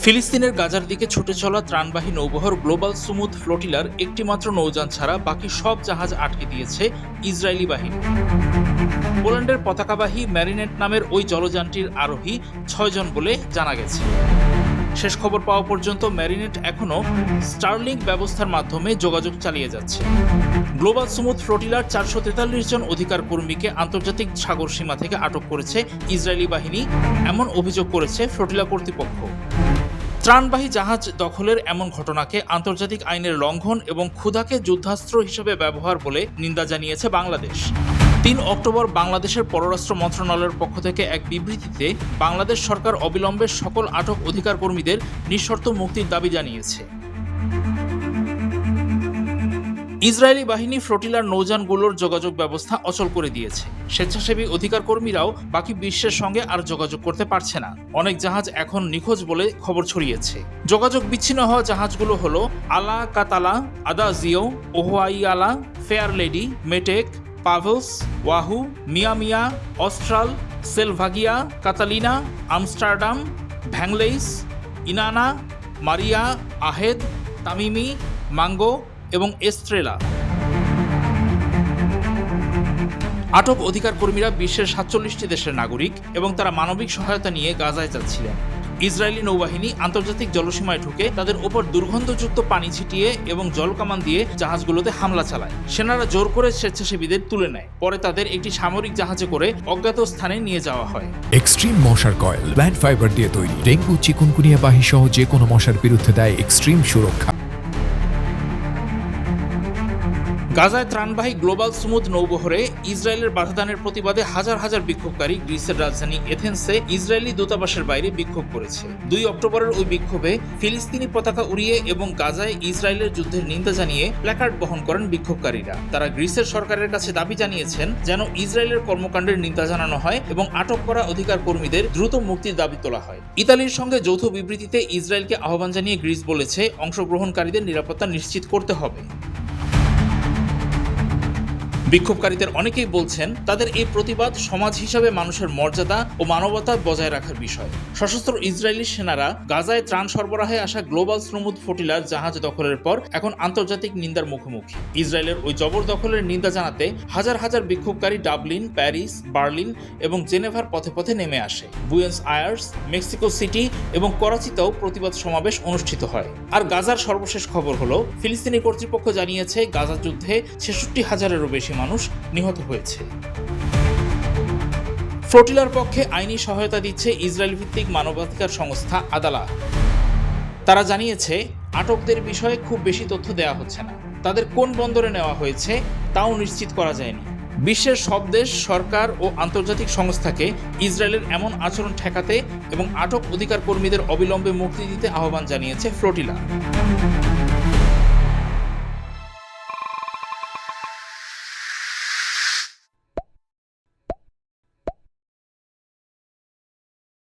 ফিলিস্তিনের গাজার দিকে ছুটে চলা ত্রাণবাহী নৌবহর গ্লোবাল সুমুদ ফ্লোটিলার একটিমাত্র নৌযান ছাড়া বাকি সব জাহাজ আটকে দিয়েছে ইসরায়েলি বাহিনী। পোল্যান্ডের পতাকাবাহী ম্যারিনেট নামের ওই জলযানটির আরোহী ৬ জন বলে জানা গেছে। শেষ খবর পাওয়া পর্যন্ত ম্যারিনেট এখনও স্টারলিংক ব্যবস্থার মাধ্যমে যোগাযোগ চালিয়ে যাচ্ছে। গ্লোবাল সুমুদ ফ্লোটিলার ৪৪৩ জন অধিকার কর্মীকে আন্তর্জাতিক সাগর সীমা থেকে আটক করেছে ইসরায়েলি বাহিনী, এমন অভিযোগ করেছে ফ্লোটিলা কর্তৃপক্ষ। ত্রাণবাহী জাহাজ দখলের এমন ঘটনাকে আন্তর্জাতিক আইনের লঙ্ঘন এবং ক্ষুধাকে যুদ্ধাস্ত্র হিসেবে ব্যবহার বলে নিন্দা জানিয়েছে বাংলাদেশ। ৩ অক্টোবর বাংলাদেশের পররাষ্ট্র মন্ত্রণালয়ের পক্ষ থেকে এক বিবৃতিতে বাংলাদেশ সরকার অবিলম্বে সকল আটক অধিকার কর্মীদের নিঃশর্ত মুক্তির দাবি জানিয়েছে। ইসরায়েলি বাহিনী ফ্লোটিলার নৌযানগুলোর যোগাযোগ ব্যবস্থা অচল করে দিয়েছে। স্বেচ্ছাসেবী অধিকার কর্মীরাও বাকি বিশ্বের সঙ্গে আর যোগাযোগ করতে পারছে না। অনেক জাহাজ এখন নিখোঁজ বলে খবর ছড়িয়েছে। যোগাযোগ বিচ্ছিন্ন হওয়া জাহাজগুলো হলো আলা কাতালা, আদাজিও, ওহাইয়ালা, ফেয়ার লেডি, মেটেক, পাভেলস, ওয়াহু, মিয়া, অস্ট্রাল, সেলভাগিয়া, কাতালিনা, আমস্টারডাম, ভ্যাংলেইস, ইনানা, মারিয়া, আহেদ, তামিমি, মাঙ্গো এবং এস্ট্রেলা। আটক অধিকার কর্মীরা বিশ্বের ৪৭টি দেশের নাগরিক এবং তারা মানবিক সহায়তা নিয়ে গাজায় যাচ্ছিলেন। ইসরায়েলি নৌবাহিনী আন্তর্জাতিক জলসীমায় ঢুকে তাদের ওপর দুর্গন্ধযুক্ত পানি ছিটিয়ে এবং জলকামান দিয়ে জাহাজগুলোতে হামলা চালায়। সেনারা জোর করে স্বেচ্ছাসেবীদের তুলে নেয়। পরে তাদের একটি সামরিক জাহাজে করে অজ্ঞাত স্থানে নিয়ে যাওয়া হয়। এক্সট্রিম মশার কয়েল প্ল্যান্ট ফাইবার দিয়ে তৈরি। ডেঙ্গু, চিকুনগুনিয়া বাহি সহ যে কোনো মশার বিরুদ্ধে দেয় এক্সট্রিম সুরক্ষা। গাজায় ত্রাণবাহী গ্লোবাল সুমুদ নৌবহরে ইসরায়েলের বাধাদানের প্রতিবাদে হাজার হাজার বিক্ষোভকারী গ্রিসের রাজধানী এথেন্সে ইসরায়েলি দূতাবাসের বাইরে বিক্ষোভ করেছে। ২ অক্টোবরের ওই বিক্ষোভে ফিলিস্তিনি পতাকা উড়িয়ে এবং গাজায় ইসরায়েলের যুদ্ধের নিন্দা জানিয়ে প্ল্যাকার্ড বহন করেন বিক্ষোভকারীরা। তারা গ্রিসের সরকারের কাছে দাবি জানিয়েছেন যেন ইসরায়েলের কর্মকাণ্ডের নিন্দা জানানো হয় এবং আটক করা অধিকার কর্মীদের দ্রুত মুক্তির দাবি তোলা হয়। ইতালির সঙ্গে যৌথ বিবৃতিতে ইসরায়েলকে আহ্বান জানিয়ে গ্রিস বলেছে, অংশগ্রহণকারীদের নিরাপত্তা নিশ্চিত করতে হবে। বিক্ষোভকারীদের অনেকেই বলছেন তাদের এই প্রতিবাদ সমাজ হিসাবে মানুষের মর্যাদা ও মানবতা বজায় রাখার বিষয়। সশস্ত্র ইসরায়েলি সেনারা গাজায় ত্রাণ সরবরাহে আসা গ্লোবাল সুমুদ ফ্লোটিলার জাহাজ দখলের পর এখন আন্তর্জাতিক নিন্দার মুখোমুখি। ইসরায়েলের ওই জবরদখলের নিন্দা জানাতে হাজার হাজার বিক্ষোভকারী ডাবলিন, প্যারিস, বার্লিন এবং জেনেভার পথে পথে নেমে আসে। বুয়েন্স আয়ার্স, মেক্সিকো সিটি এবং করাচিতেও প্রতিবাদ সমাবেশ অনুষ্ঠিত হয়। আর গাজার সর্বশেষ খবর হলো, ফিলিস্তিনি কর্তৃপক্ষ জানিয়েছে গাজা যুদ্ধে ৬৬,০০০-এরও বেশি মানুষ নিহত হয়েছে। ফ্লোটিলার পক্ষে আইনি সহায়তা দিচ্ছে ইসরায়েল ভিত্তিক মানবাধিকার সংস্থা আদালা। তারা জানিয়েছে আটকদের বিষয়ে খুব বেশি তথ্য দেওয়া হচ্ছে না। তাদের কোন বন্দরে নেওয়া হয়েছে তাও নিশ্চিত করা যায়নি। বিশ্বের সব দেশ, সরকার ও আন্তর্জাতিক সংস্থাকে ইসরায়েলের এমন আচরণ ঠেকাতে এবং আটক অধিকার কর্মীদের অবিলম্বে মুক্তি দিতে আহ্বান জানিয়েছে ফ্লোটিলা।